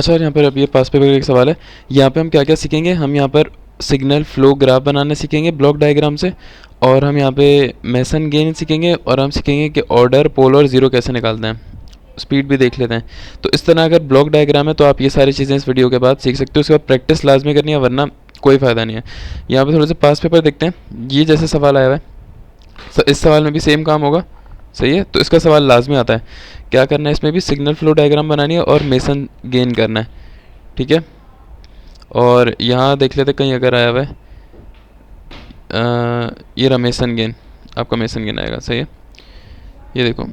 अच्छा, यहाँ पर अब ये पास पेपर का एक सवाल है। यहाँ पे हम क्या क्या सीखेंगे, हम यहाँ पर सिग्नल फ्लो ग्राफ बनाना सीखेंगे ब्लॉक डायग्राम से, और हम यहाँ पे मेसन गेन सीखेंगे, और हम सीखेंगे कि ऑर्डर, पोल और ज़ीरो कैसे निकालते हैं। स्पीड भी देख लेते हैं। तो इस तरह अगर ब्लॉक डायग्राम है तो आप ये सारी चीज़ें इस वीडियो के बाद सीख सकते हो। उसके बाद प्रैक्टिस लाजमी करनी है, वरना कोई फ़ायदा नहीं है। यहाँ पे थोड़े से पास पेपर देखते हैं। ये जैसे सवाल आया हुआ है, इस सवाल में भी सेम काम होगा, सही है। तो इसका सवाल लाजमी आता है। क्या करना है, इसमें भी सिग्नल फ्लो डायग्राम बनानी है और मेसन गेन करना है, ठीक है। और यहाँ देख लेते कहीं अगर आया हुआ है, ये रहा मेसन गेन, आपका मेसन गेन आएगा, सही है। ये देखो,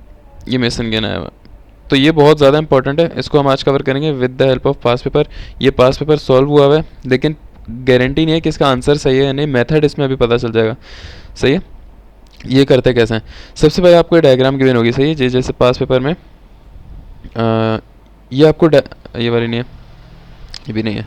ये मेसन गेन आया हुआ। तो ये बहुत ज़्यादा इंपॉर्टेंट है, इसको हम आज कवर करेंगे with the help of pass paper. ये पास पेपर सॉल्व हुआ हुआ है, लेकिन गारंटी नहीं है कि इसका आंसर सही है या नहीं। मेथड इसमें अभी पता चल जाएगा, सही है। ये करते कैसे हैं, सबसे पहले आपको डायग्राम गिवन होगी, सही है। जैसे पास पेपर में ये आपको ये वाली नहीं है, ये भी नहीं है,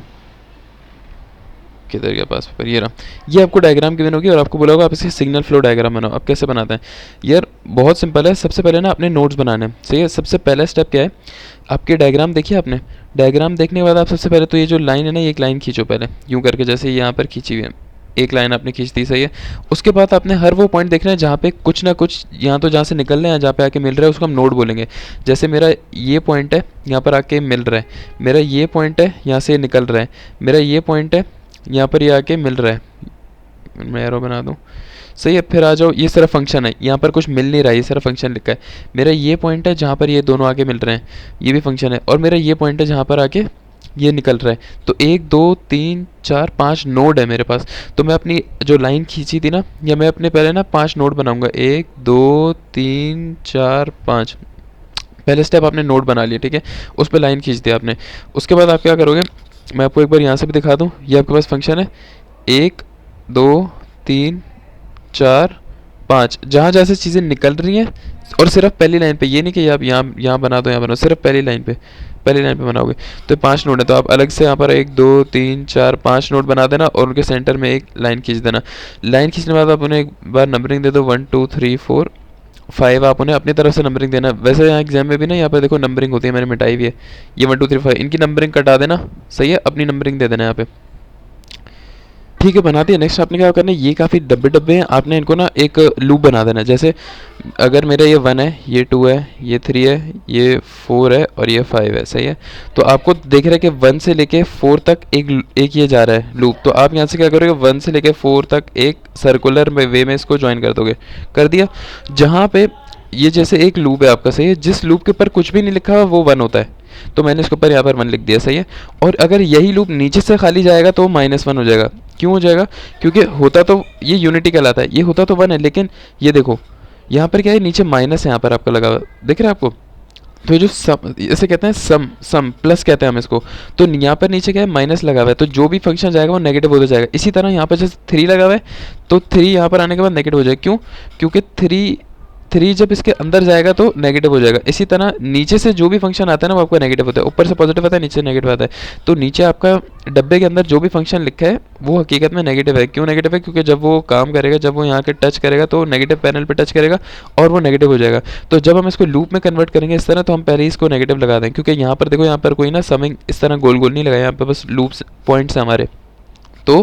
किधर गया पास पेपर, ये रहा। ये आपको डायग्राम गिवन होगी और आपको बोला होगा आप इसके सिग्नल फ्लो डायग्राम बनाओ। अब कैसे बनाते हैं यार, बहुत सिंपल है। सबसे पहले ना अपने नोट्स बनाने हैं, सही है। सबसे पहला स्टेप क्या है, आपके डायग्राम देखिए आपने। डायग्राम देखने के बाद आप सबसे पहले तो ये जो लाइन है ना, ये एक लाइन खींचो पहले, यूँ करके, जैसे यहाँ पर खींची हुई है एक लाइन आपने खींच दी, सही है। उसके बाद आपने हर वो पॉइंट देखना है जहाँ पे कुछ ना कुछ, यहाँ तो जहाँ से निकल रहे हैं, जहाँ पे आके मिल रहा है, उसको हम नोड बोलेंगे। जैसे मेरा ये पॉइंट है, यहाँ पर आके मिल रहा है। मेरा ये पॉइंट है, यहाँ से निकल रहा है। मेरा ये पॉइंट है, यहाँ पर ये आके मिल रहा है। मैं एरो बना दूँ, सही है। फिर आ जाओ, ये सिर्फ फंक्शन है, यहाँ पर कुछ मिल नहीं रहा है, ये सिर्फ फंक्शन लिखा है। मेरा ये पॉइंट है जहाँ पर ये दोनों आके मिल रहे हैं, ये भी फंक्शन है। और मेरा ये पॉइंट है जहाँ पर आके ये निकल रहा है। तो 1 2 3 4 5 नोड है मेरे पास। तो मैं अपनी जो लाइन खींची थी ना, या मैं अपने पहले ना 5 नोड बनाऊंगा, 1 2 3 4 5। पहले स्टेप आपने नोड बना लिया, ठीक है। उस पर लाइन खींच दिया आपने। उसके बाद आप क्या करोगे, मैं आपको एक बार यहाँ से भी दिखा दूँ। ये आपके पास फंक्शन है 1 2 3 4 5, जहाँ जहाँ से चीज़ें निकल रही हैं, और सिर्फ पहली लाइन पे, ये नहीं कि आप यहाँ बना दो, यहाँ बनाओ, सिर्फ पहली लाइन पे, पहली लाइन पे बनाओगे। तो 5 नोड है, तो आप अलग से यहाँ पर 1 2 3 4 5 नोड बना देना, और उनके सेंटर में एक लाइन खींच देना। लाइन खींचने के बाद आप उन्हें एक बार नंबरिंग दे दो, 1 2 3 4 5। आप उन्हें अपनी तरफ से नंबरिंग देना। वैसे यहाँ एग्जाम में भी ना, यहाँ पर देखो नंबरिंग होती है, मैंने मिटाई हुई है। ये 1 2 3 5, इनकी नंबरिंग कटा देना, सही है। अपनी नंबरिंग दे देना यहाँ पे, ठीक है। बना दिया। नेक्स्ट आपने क्या करना है, ये काफ़ी डब्बे डब्बे हैं, आपने इनको ना एक लूप बना देना। जैसे अगर मेरा ये 1 है, ये 2 है, ये 3 है, ये 4 है, और ये 5 है, सही है। तो आपको देख रहा है कि 1 से लेके 4 तक एक ये जा रहा है लूप। तो आप यहाँ से क्या करोगे, 1 से लेके 4 तक एक सर्कुलर वे में इसको ज्वाइन कर दोगे। कर दिया। जहाँ पे ये जैसे एक लूप है आपका, सही है, जिस लूप के ऊपर कुछ भी नहीं लिखा हुआ वो 1 होता है, तो मैंने इसके ऊपर यहाँ पर 1 लिख दिया, सही है। और अगर यही लूप नीचे से खाली जाएगा तो -1 हो जाएगा। क्यों हो जाएगा, क्योंकि होता तो ये यूनिटी कहलाता है, ये होता तो 1 है, लेकिन ये देखो यहाँ पर क्या है, नीचे माइनस है यहाँ पर आपका लगा हुआ, दिख रहा है आपको। तो ये जो सम, इसे कहते हैं सम प्लस कहते हैं हम इसको। तो यहाँ पर नीचे क्या है, माइनस लगा हुआ है, तो जो भी फंक्शन जाएगा वो नेगेटिव होता जाएगा। इसी तरह यहाँ पर जैसे 3 लगा हुआ है, तो 3 यहाँ पर आने के बाद नेगेटिव हो जाएगा। क्यों, क्योंकि 3 जब इसके अंदर जाएगा तो नेगेटिव हो जाएगा। इसी तरह नीचे से जो भी फंक्शन आता है ना, वो आपका नेगेटिव होता है। ऊपर से पॉजिटिव आता है, नीचे नेगेटिव आता है। तो नीचे आपका डब्बे के अंदर जो भी फंक्शन लिखा है वो हकीकत में नेगेटिव है। क्यों नेगेटिव है, क्योंकि जब वो काम करेगा, जब वो यहाँ के टच करेगा तो नेगेटिव पैनल पे टच करेगा और वो नेगेटिव हो जाएगा। तो जब हम इसको लूप में कन्वर्ट करेंगे इस तरह, तो हम पहले ही इसको नेगेटिव लगा दें, क्योंकि यहाँ पर देखो, यहाँ पर कोई ना समिंग इस तरह गोल गोल नहीं लगाया, यहाँ पर बस लूप्स पॉइंट्स हैं हमारे। तो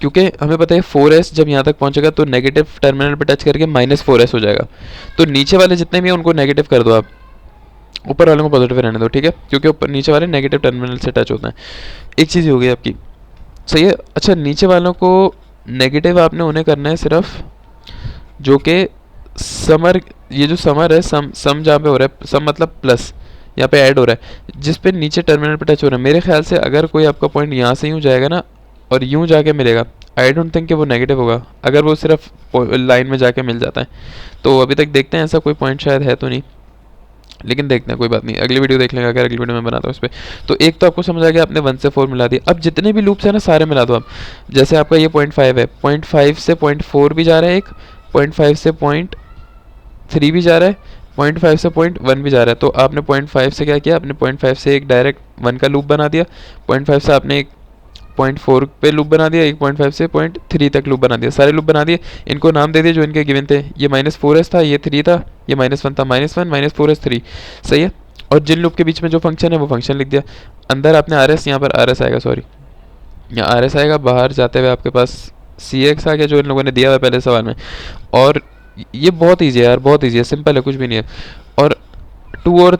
क्योंकि हमें पता है 4s जब यहाँ तक पहुँचेगा तो नेगेटिव टर्मिनल पे टच करके -4s हो जाएगा। तो नीचे वाले जितने भी हैं उनको नेगेटिव कर दो आप, ऊपर वालों को पॉजिटिव रहने दो, ठीक है, क्योंकि ऊपर नीचे वाले नेगेटिव टर्मिनल से टच होते हैं। एक चीज़ हो गई आपकी, सही है। अच्छा, नीचे वालों को नेगेटिव आपने उन्हें करना है सिर्फ जो कि समर, ये जो समर है, सम जहाँ पे हो रहा है, सम मतलब प्लस, यहाँ पे ऐड हो रहा है, जिस पे नीचे टर्मिनल पे टच हो रहा है। मेरे ख्याल से अगर कोई आपका पॉइंट यहाँ से यूँ जाएगा ना और यूँ जाके मिलेगा, आई डोंट थिंक कि वो नेगेटिव होगा, अगर वो सिर्फ लाइन में जाके मिल जाता है। तो अभी तक देखते हैं, ऐसा कोई पॉइंट शायद है तो नहीं, लेकिन देखते हैं, कोई बात नहीं, अगली वीडियो देख लेंगे, अगर अगली वीडियो में बनाता हूँ इस पर। तो एक तो आपको समझ आ गया, आपने 1 से 4 मिला दिया। अब जितने भी लूप्स हैं ना, सारे मिला दो आप। जैसे आपका ये 0.5 है, 0.5 से 0.4 भी जा रहा है, एक 0.5 से 0.3 भी जा रहा है, 0.5 से 0.1 भी जा रहा है। तो आपने 0.5 से क्या किया, आपने 0.5 से एक डायरेक्ट 1 का लूप बना दिया, 0.5 से आपने एक 0.4 पे लूप बना दिया, 1.5 से 0.3 तक लूप बना दिया, सारे लूप बना दिए। इनको नाम दे दिए जो इनके गिवन थे। ये -4s था, ये 3 था, ये -1 था, -1 -4s 3, सही है। और जिन लूप के बीच में जो फंक्शन है वो फंक्शन लिख दिया। अंदर आपने आर एस, यहाँ पर आर एस आएगा, सॉरी यहाँ आर एस आएगा, बाहर जाते हुए आपके पास सी एक्स आ गया जो इन लोगों ने दिया हुआ है पहले सवाल में। और ये बहुत ईजी है यार, बहुत ईजी है, सिंपल है, कुछ भी नहीं है। और टू और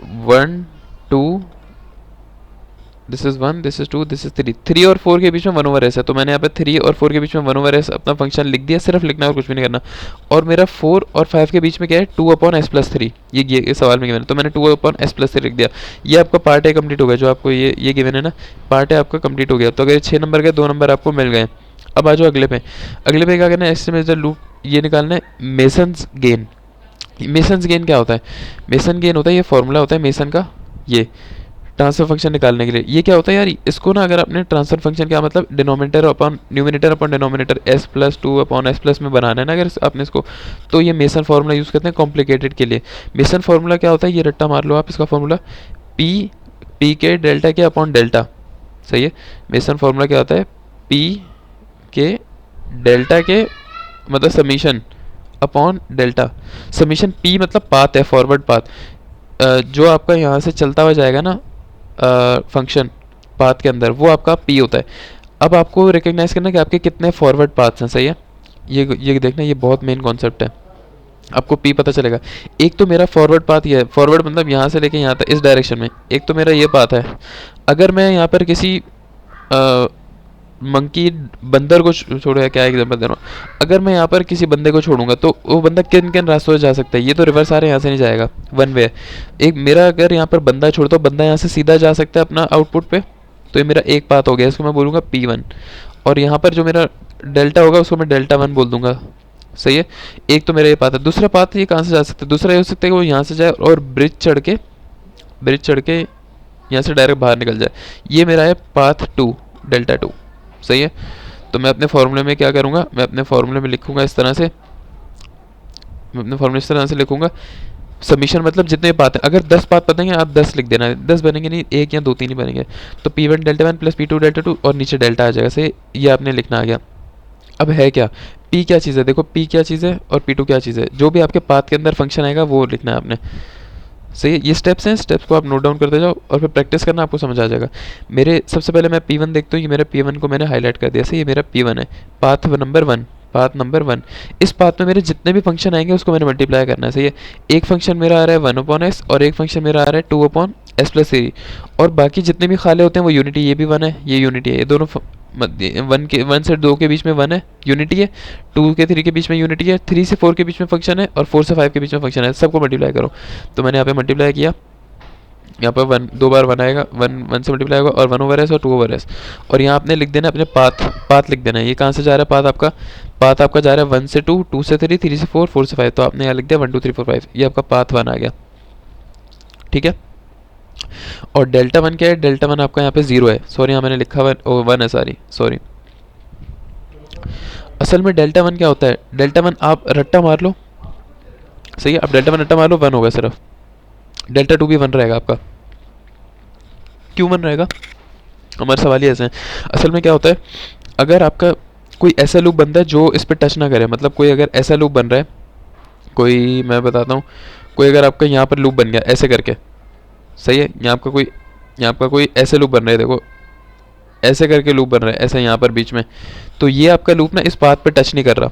one two, this is one, this is two, this is three, three और फोर के बीच में वन ओवर एस है, तो मैंने यहाँ पे थ्री और फोर के बीच में वन ओवर एस अपना फंक्शन लिख दिया, सिर्फ लिखना है और कुछ भी नहीं करना। और मेरा फोर और फाइव के बीच में क्या है, two upon S plus three, ये सवाल में गिवन है, तो मैंने two upon S plus three लिख दिया। ये आपका पार्ट है कंप्लीट हो गया, जो आपको ये गिवन है ना, पार्ट है आपका कंप्लीट हो गया। तो अगर ये 6 नंबर के 2 नंबर आपको मिल गए। अब आ जाओ अगले पे। अगले पे क्या करना है, एस्टिमेट द लूप, ये निकालना है मेसन्स गेन। मेसन्स गेन क्या होता है, मेसन गेन होता है, ये फॉर्मूला होता है मेसन का, ये ट्रांसफर फंक्शन निकालने के लिए। ये क्या होता है यार, इसको ना अगर आपने ट्रांसफर फंक्शन क्या मतलब denominator upon numerator upon denominator S plus two upon S plus में बनाना है ना अगर आपने इसको, तो ये मेसन फार्मूला यूज़ करते हैं कॉम्प्लिकेटेड के लिए। मेसन फार्मूला क्या होता है, ये रट्टा मार लो आप इसका फार्मूला, पी के डेल्टा के अपॉन डेल्टा, सही है। मेसन फार्मूला क्या होता है, पी के डेल्टा के मतलब summation upon delta, summation P मतलब पाथ है, फॉरवर्ड पाथ जो आपका यहाँ से चलता हुआ जाएगा ना फंक्शन पाथ के अंदर, वो आपका पी होता है। अब आपको रिकग्नाइज करना कि आपके कितने फॉरवर्ड पाथ्स हैं, सही है। ये देखना, ये बहुत मेन कॉन्सेप्ट है, आपको पी पता चलेगा। एक तो मेरा फॉरवर्ड पाथ ये है, फॉरवर्ड मतलब यहाँ से लेके यहाँ तक इस डायरेक्शन में, एक तो मेरा ये पाथ है। अगर मैं यहाँ पर किसी मंकी बंदर को छोड़ो, या क्या एग्जाम्पल दे रहा हूँ, अगर मैं यहाँ पर किसी बंदे को छोड़ूंगा तो वो बंदा किन किन रास्तों से जा सकता है, ये तो रिवर्स आ रहा है, यहाँ से नहीं जाएगा, वन वे है। एक मेरा अगर यहाँ पर बंदा छोड़ तो बंदा यहाँ से सीधा जा सकता है अपना आउटपुट पे, तो ये मेरा एक पाथ हो गया, इसको मैं बोलूँगा P1। और यहाँ पर जो मेरा डेल्टा होगा उसको मैं डेल्टा वन बोल दूंगा, सही है। एक तो मेरा ये पाथ है। दूसरा पाथ ये कहाँ से जा सकता है, दूसरा ये हो सकता है कि वो यहाँ से जाए और ब्रिज चढ़ के यहाँ से डायरेक्ट बाहर निकल जाए, ये मेरा है पाथ टू, डेल्टा टू, सही है। तो मैं अपने फॉर्मूले में क्या करूँगा, मैं अपने फॉर्मूले में लिखूँगा इस तरह से, मैं अपने फॉर्मूले इस तरह से लिखूँगा, सबमिशन मतलब जितने पाथ हैं, अगर 10 पाथ बनेंगे आप 10 लिख देना, 10 बनेंगे नहीं, एक या दो तीन ही बनेंगे। तो P1 delta one plus P2 delta two और नीचे डेल्टा आ जाएगा, सही, ये आपने लिखना आ गया। अब है क्या, P क्या चीज़ है, देखो P क्या चीज़ है और P2 क्या चीज़ है, जो भी आपके पाथ के अंदर फंक्शन आएगा वो लिखना है आपने, सही है। ये स्टेप्स हैं, स्टेप्स को आप नोट डाउन करते जाओ और फिर प्रैक्टिस करना, आपको समझ आ जाएगा। मेरे सबसे पहले मैं P1 देखता हूँ, ये मेरा P1 को मैंने हाईलाइट कर दिया, सही, ये मेरा P1 है, path number one, path number one. इस पाथ में मेरे जितने भी फंक्शन आएंगे उसको मैंने मल्टीप्लाई करना है, सही है। एक फंक्शन मेरा आ रहा है वन अपॉन एस और एक फंक्शन मेरा आ रहा है two upon S plus three, और बाकी जितने भी खाले होते हैं वो यूनिटी, ये भी वन है, ये यूनिटी है, ये दोनों वन से दो के बीच में वन है, यूनिटी है, टू के थ्री के बीच में यूनिटी है, थ्री से फोर के बीच में फंक्शन है और फोर से फाइव के बीच में फंक्शन है, सबको मल्टीप्लाई करो। तो मैंने यहाँ पे मल्टीप्लाई किया, यहाँ पर वन, दो बार वन आएगा, वन से मल्टीप्लाई होगा, और वन ओवर एस और टू ओवर एस। और यहाँ आपने लिख देना अपने पाथ लिख देना है, ये कहाँ से जा रहा है पाथ आपका, पाथ आपका जा रहा है वन से टू, टू से थ्री, थ्री से फोर, फोर से फाइव, तो आपने यहाँ लिख दिया one two three four five, ये आपका पाथ वन आ गया, ठीक है। और डेल्टा वन क्या है, डेल्टा वन आपका यहाँ पे जीरो है, सॉरी यहाँ मैंने लिखा वन है, सॉरी। असल में डेल्टा वन क्या होता है, डेल्टा वन आप रट्टा मार लो, सही है, आप डेल्टा वन रट्टा मार लो, वन होगा सिर्फ। डेल्टा टू भी वन रहेगा आपका, क्यों वन रहेगा, हमारे सवाल ही ऐसे हैं। असल में क्या होता है, अगर आपका कोई ऐसा लूप बनता है जो इस पर टच ना करे, मतलब कोई अगर ऐसा लूप बन रहा है, कोई मैं बताता हूँ, कोई अगर आपका यहाँ पर लूप बन गया ऐसे करके, सही है, यहाँ आपका कोई ऐसे लूप बन रहा है, देखो ऐसे करके लूप बन रहा है, ऐसे यहाँ पर बीच में, तो ये आपका लूप ना इस पाथ पे टच नहीं कर रहा।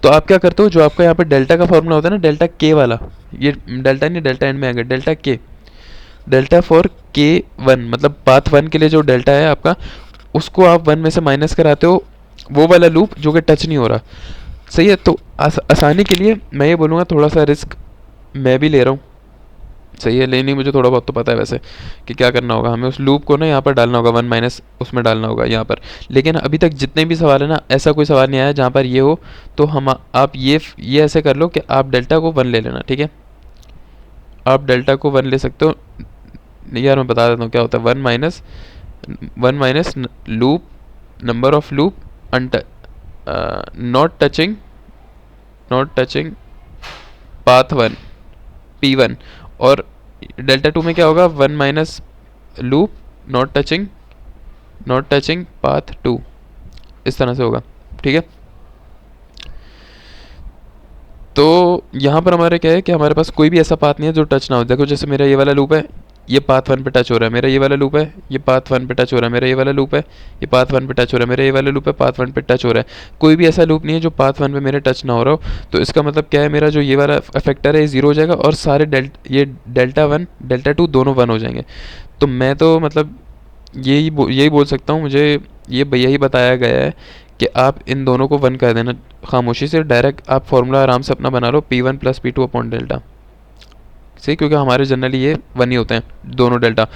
तो आप क्या करते हो, जो आपका यहाँ पर डेल्टा का फॉर्मूला होता है ना, डेल्टा के वाला, ये डेल्टा नहीं, डेल्टा एंड में आएगा, डेल्टा के, डेल्टा फॉर के वन, मतलब पाथ वन के लिए जो डेल्टा है आपका, उसको आप वन में से माइनस कराते हो, वो वाला लूप जो कि टच नहीं हो रहा, सही है। तो आसानी के लिए मैं ये बोलूँगा, थोड़ा सा रिस्क मैं भी ले रहा हूँ, सही है, लेकिन मुझे थोड़ा बहुत तो पता है वैसे कि क्या करना होगा, हमें उस लूप को ना यहाँ पर डालना होगा, वन माइनस उसमें डालना होगा यहाँ पर। लेकिन अभी तक जितने भी सवाल है ना, ऐसा कोई सवाल नहीं आया जहाँ पर ये हो, तो हम आप ये ऐसे कर लो कि आप डेल्टा को वन ले लेना, ठीक है, आप डेल्टा को वन ले सकते हो। यार मैं बता देता हूँ क्या होता है, one minus loop, number of loop not touching path one, P1, और डेल्टा टू में क्या होगा, one minus loop not touching path two, इस तरह से होगा, ठीक है। तो यहाँ पर हमारे क्या है कि हमारे पास कोई भी ऐसा पाथ नहीं है जो टच ना हो। देखो जैसे मेरा ये वाला लूप है, ये पाथ 1 पे टच हो रहा है मेरा ये वाला लूप है, ये पाथ 1 पे टच हो रहा है मेरा ये वाला लूप है, ये पाथ 1 पे टच हो रहा है मेरा ये वाला लूप है, पाथ 1 पे टच हो रहा है। कोई भी ऐसा लूप नहीं है जो पाथ 1 पे मेरे टच ना हो रहा हो। तो इसका मतलब क्या है, मेरा जो ये वाला फैक्टर है ये 0 हो जाएगा और सारे ये डेल्टा 1 डेल्टा 2 दोनों 1 हो जाएंगे। तो मैं तो मतलब यही बोल सकता हूँ, मुझे ये भैया ही बताया गया है कि आप इन दोनों को 1 कर देना खामोशी से, डायरेक्ट आप फॉर्मूला आराम से अपना बना लो P1 plus P2 upon delta. सही, क्योंकि हमारे जनरली ये 1 ही होते हैं दोनों डेल्टा।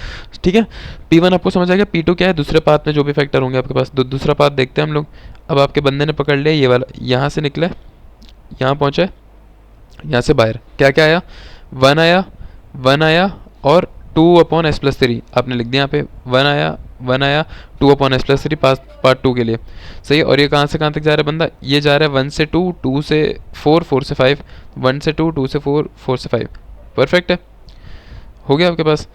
ठीक है, P1 आपको समझ आएगा, P2 क्या है, दूसरे पाथ में जो भी फैक्टर होंगे आपके पास। दूसरा पाथ देखते हैं हम लोग। अब आपके बंदे ने पकड़ लिया ये वाला, यहाँ से निकले, यहाँ पहुँचे, यहाँ से बाहर क्या क्या आया, 1 आया, 1 आया और 2 अपॉन एस प्लस 3 आपने लिख दिया यहाँ पे। 1 आया 2 अपॉन एस प्लस 3 पार्ट 2 के लिए। सही है, और ये कहाँ से कहाँ तक जा रहा है बंदा, ये जा रहा है 1 से 2, 2 से 4, 4 से 5, 1 से 2, 2 से 4, 4 से 5। परफेक्ट है, हो गया आपके पास।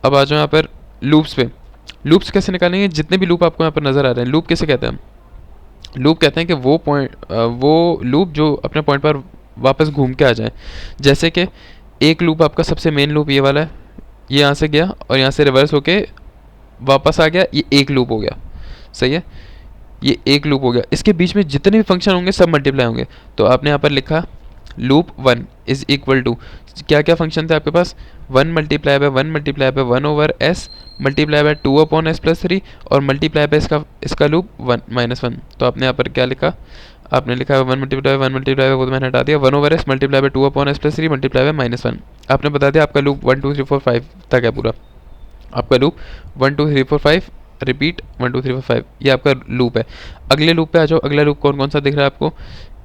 अब आ जाओ यहाँ पर लूप्स पे। लूप्स कैसे निकालेंगे, जितने भी लूप आपको यहाँ पर नज़र आ रहे हैं, लूप कैसे कहते हैं, लूप कहते हैं कि वो लूप जो अपने पॉइंट पर वापस घूम के आ जाए। जैसे कि एक लूप आपका सबसे मेन लूप ये वाला है, ये यहाँ से गया और यहाँ से रिवर्स होके वापस आ गया, ये एक लूप हो गया। सही है, ये एक लूप हो गया। इसके बीच में जितने भी फंक्शन होंगे सब मल्टीप्लाई होंगे। तो आपने यहाँ पर लिखा लूप 1 इज इक्वल टू, क्या क्या फंक्शन थे आपके पास, 1 multiply by 1 multiply by 1 over S multiply by 2 upon S plus 3 और मल्टीप्लाई बाय इसका लूप 1 माइनस 1। तो आपने यहाँ पर क्या लिखा, आपने लिखा 1 मल्टीप्लाई बाय 1 मल्टीप्लाई बाय, वो तो मैंने हटा दिया, 1 over S multiply by 2 upon S plus 3 multiply by minus 1। आपने बता दिया आपका लूप 1 2 3 4 5 तक है पूरा। आपका लूप 1 2 3 4 5 रिपीट 1 2 3 4 5, ये आपका लूप है। अगले लूप पे आ जाओ। अगला लूप कौन कौन सा दिख रहा है आपको,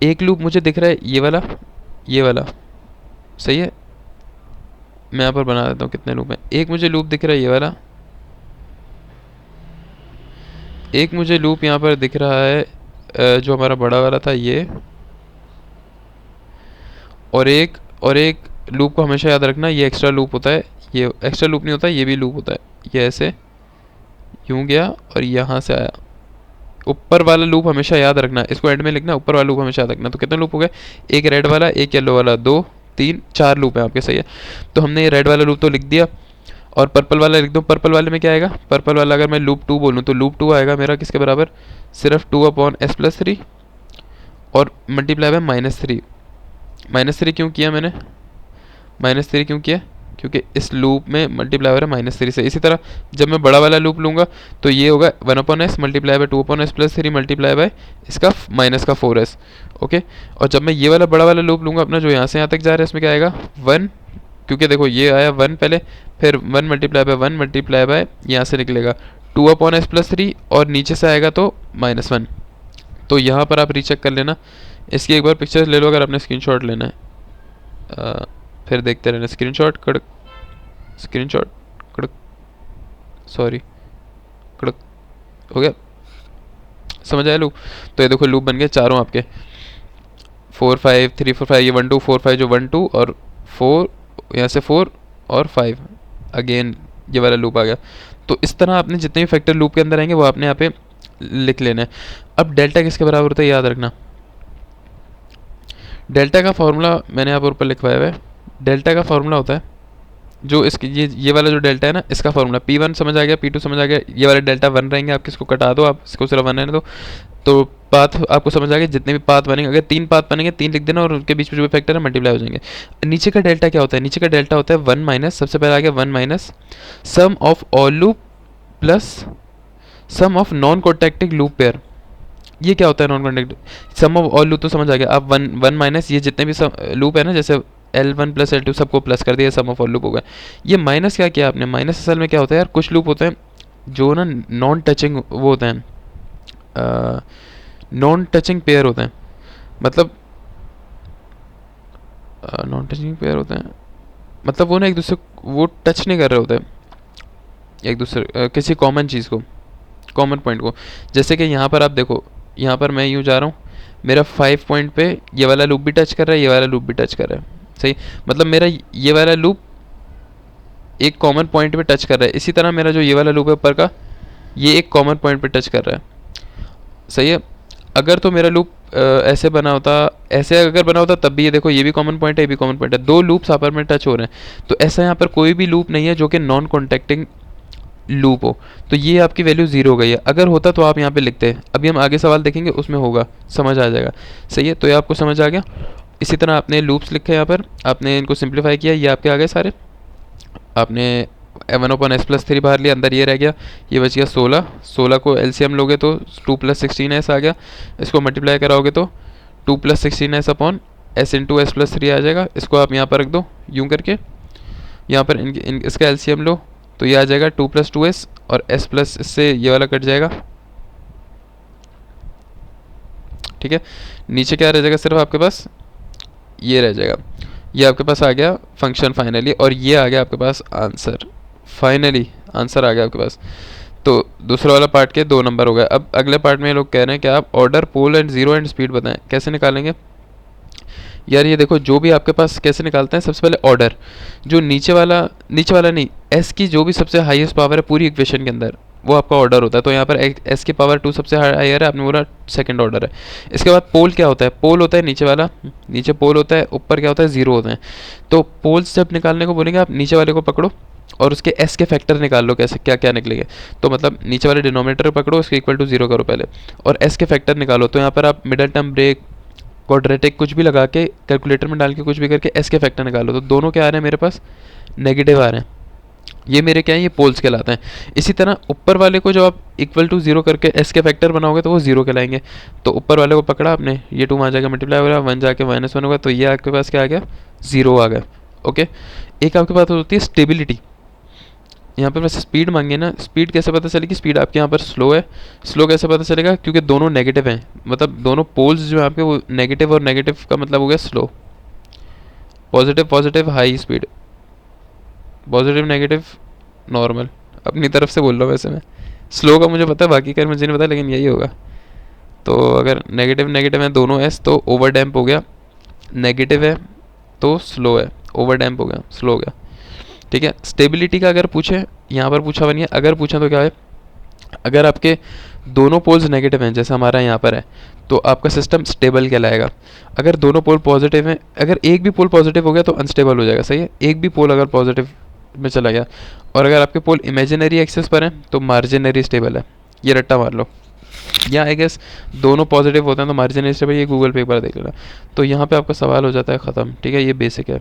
एक लूप मुझे दिख रहा है ये वाला, ये वाला। सही है, मैं यहाँ पर बना देता हूँ कितने लूप हैं। एक मुझे लूप दिख रहा है ये वाला, एक मुझे लूप यहाँ पर दिख रहा है जो हमारा बड़ा वाला था ये, और एक लूप को हमेशा याद रखना, ये एक्स्ट्रा लूप होता है, ये एक्स्ट्रा लूप नहीं होता, ये भी लूप होता है। ये ऐसे यूँ गया और यहाँ से आया। ऊपर वाला लूप हमेशा याद रखना, इसको एंड में लिखना, ऊपर वाला लूप हमेशा याद रखना। तो कितने लूप हो गए, एक रेड वाला, एक येलो वाला, 2 3 4 लूप है आपके। सही है, तो हमने ये रेड वाला लूप तो लिख दिया और पर्पल वाला लिख दो। पर्पल वाले में क्या आएगा, पर्पल वाला अगर मैं लूप 2 बोलूँ तो लूप 2 आएगा मेरा किसके बराबर, सिर्फ 2 अपॉन एस प्लस 3 और मल्टीप्लाई बाय माइनस 3। माइनस 3 क्यों किया मैंने, माइनस 3 क्यों किया, क्योंकि इस लूप में मल्टीप्लाई हो रहा है माइनस 3 से। इसी तरह जब मैं बड़ा वाला लूप लूँगा तो ये होगा 1 upon S multiply by 2 upon S plus 3 multiply by इसका माइनस का 4s। ओके, और जब मैं ये वाला बड़ा वाला लूप लूँगा अपना जो यहाँ से यहाँ तक जा रहा है, इसमें क्या आएगा 1, क्योंकि देखो ये आया 1 पहले, फिर 1 मल्टीप्लाई बाय 1 मल्टीप्लाई बाय यहाँ से निकलेगा 2 अपॉन एस प्लस 3 और नीचे से आएगा तो माइनस 1। तो यहाँ पर आप रीचेक कर लेना, इसकी एक बार पिक्चर ले लो अगर आपने स्क्रीनशॉट लेना है। फिर देखते रहना, स्क्रीनशॉट कड़क, स्क्रीनशॉट कड़क, सॉरी कड़क, हो गया, समझ आया लूप। तो ये देखो लूप बन गए चारों आपके, 4 5 3 4 5, ये 1 2 4 5 जो 1 2 और 4, यहाँ से 4 और 5 अगेन ये वाला लूप आ गया। तो इस तरह आपने जितने भी फैक्टर लूप के अंदर आएंगे वो आपने यहाँ पे लिख लेना है। अब डेल्टा किसके बराबर होता है याद रखना, डेल्टा का फॉर्मूला मैंने यहाँ पर ऊपर लिखवाया हुआ है। डेल्टा का फॉर्मूला होता है जो इसकी ये वाला जो डेल्टा है ना, इसका फॉर्मूला P1 समझ आ गया, P2 समझ आ गया, ये वाले डेल्टा 1 रहेंगे आपके, इसको कटा दो, आप इसको सिर्फ 1 रहने दो। तो पाथ आपको समझ आ गया, जितने भी पाथ बनेंगे, अगर 3 पाथ बनेंगे 3 लिख देना और उनके बीच में जो भी फैक्टर है मल्टीप्लाई हो जाएंगे। नीचे का डेल्टा क्या होता है, नीचे का डेल्टा होता है 1 माइनस, सबसे पहले आ गया 1 minus sum of all loop plus sum of non contacting loop pair. ये क्या होता है non contacting, sum of all loop तो समझ आ गया। आप 1 माइनस ये जितने भी लूप है ना, जैसे L1 प्लस L2 सबको प्लस कर दिया, सम ऑफ ऑल लूप होगा। ये माइनस क्या किया आपने, माइनस असल में क्या होता है यार, कुछ लूप होते हैं जो ना नॉन टचिंग वो होते हैं, नॉन टचिंग पेयर होते हैं, मतलब नॉन टचिंग पेयर होते हैं मतलब वो ना एक दूसरे वो टच नहीं कर रहे होते एक दूसरे किसी कॉमन चीज़ को, कॉमन पॉइंट को। जैसे कि यहाँ पर आप देखो, यहाँ पर मैं यूँ जा रहा हूँ, मेरा 5 पॉइंट पे ये वाला लूप भी टच कर रहा है, ये वाला लूप भी टच कर रहा है। सही, मतलब मेरा ये वाला लूप एक कॉमन पॉइंट पे टच कर रहा है। इसी तरह मेरा जो ये वाला लूप है ऊपर का, ये एक कॉमन पॉइंट पे टच कर रहा है। सही है, अगर तो मेरा लूप ऐसे बना होता, ऐसे अगर बना होता तब भी ये देखो, ये भी कॉमन पॉइंट है, ये भी कॉमन पॉइंट है, दो लूप्स आपस में टच हो रहे हैं। तो ऐसा यहाँ पर कोई भी लूप नहीं है जो कि नॉन कॉन्टैक्टिंग लूप हो। तो ये आपकी वैल्यू ज़ीरो हो गई है। अगर होता तो आप यहाँ पे लिखते हैं। अभी हम आगे सवाल देखेंगे उसमें होगा, समझ आ जाएगा। सही है, तो ये आपको समझ आ गया। इसी तरह आपने लूप्स लिखे यहाँ पर, आपने इनको सिंप्लीफाई किया, ये आपके आ गए सारे। आपने one open S plus three बाहर लिया, अंदर ये रह गया, ये बच गया 16। 16 को एलसीएम लोगे तो 2 प्लस 16 एस आ गया। इसको मल्टीप्लाई कराओगे तो 2 plus 16 s upon s into s plus three आ जाएगा। इसको आप यहाँ पर रख दो यूँ करके, यहाँ पर इसका एलसीएम लो तो ये आ जाएगा 2 प्लस 2s, और s प्लस इससे ये वाला कट जाएगा। ठीक है, नीचे क्या रह जाएगा, सिर्फ आपके पास ये रह जाएगा। ये आपके पास आ गया फंक्शन फाइनली, और ये आ गया आपके पास आंसर। फाइनली आंसर आ गया आपके पास। तो दूसरा वाला पार्ट के 2 नंबर हो गए। अब अगले पार्ट में ये लोग कह रहे हैं कि आप order, pole and zero and speed बताएं। कैसे निकालेंगे यार, ये देखो जो भी आपके पास कैसे निकालते हैं, सबसे पहले ऑर्डर, जो नीचे वाला नहीं, एस की जो भी सबसे हाईएस्ट पावर है पूरी इक्वेशन के अंदर, वो आपका ऑर्डर होता है। तो यहाँ पर एस की पावर 2 सबसे हायर है, आपने बोला सेकंड ऑर्डर है। इसके बाद पोल क्या होता है, पोल होता है नीचे वाला, नीचे पोल होता है, ऊपर क्या होता है, जीरो होते हैं। तो पोल्स जब निकालने को बोलेंगे, आप नीचे वाले को पकड़ो और उसके एस के फैक्टर निकाल लो, कैसे क्या क्या निकलेंगे। तो मतलब नीचे वाले डिनोमिनेटर पकड़ो, उसके इक्वल टू जीरो करो पहले, और एस के फैक्टर निकालो। तो यहाँ पर आप मिडल टर्म, ब्रेक, क्वाड्रेटिक कुछ भी लगा के कैलकुलेटर में डाल के कुछ भी करके एस के फैक्टर निकालो। तो दोनों क्या आ रहे हैं मेरे पास, नेगेटिव आ रहे हैं। ये मेरे क्या है, ये पोल्स कहलाते हैं। इसी तरह ऊपर वाले को जब आप इक्वल टू जीरो करके एस के फैक्टर बनाओगे तो वो जीरो कहलाएंगे। तो ऊपर वाले को पकड़ा आपने, ये 2 वहाँ जाके मल्टीप्लाई हो गया, 1 जाके -1 होगा, तो ये आपके पास क्या आ गया, जीरो आ गया। ओके, एक आपके पास होती है स्टेबिलिटी। यहाँ पर वैसे स्पीड मांगे ना, स्पीड कैसे पता चलेगी, स्पीड आपके यहाँ पर स्लो है। स्लो कैसे पता चलेगा, क्योंकि दोनों नेगेटिव हैं, मतलब दोनों पोल्स जो है आपके वो नेगेटिव, और नेगेटिव का मतलब हो गया slow. Positive positive high speed, positive negative normal. अपनी तरफ से बोल रहा हूँ वैसे मैं, स्लो का मुझे पता है, बाकी का मुझे नहीं पता, लेकिन यही होगा। तो अगर नेगेटिव नेगेटिव है दोनों एस, तो ओवर डैम्प हो गया, नेगेटिव है तो स्लो है, ओवर डैम्प हो गया, स्लो हो गया। ठीक है, स्टेबिलिटी का अगर पूछे, यहाँ पर पूछा नहीं है, अगर पूछा तो क्या है, अगर आपके दोनों पोल्स नेगेटिव हैं जैसे हमारा यहाँ पर है, तो आपका सिस्टम स्टेबल कहलाएगा। अगर दोनों पोल पॉजिटिव हैं, अगर एक भी पोल पॉजिटिव हो गया तो अनस्टेबल हो जाएगा। सही है, एक भी पोल अगर पॉजिटिव में चला गया, और अगर आपके पोल इमेजिनरी एक्सिस पर हैं तो मार्जिनरी स्टेबल है। ये रट्टा मार लो, या आई गेस दोनों पॉजिटिव होते हैं तो मार्जिनरी स्टेबल, ये गूगल पे एक बार देख लेना। तो यहाँ पे आपका सवाल हो जाता है ख़त्म। ठीक है, ये बेसिक है।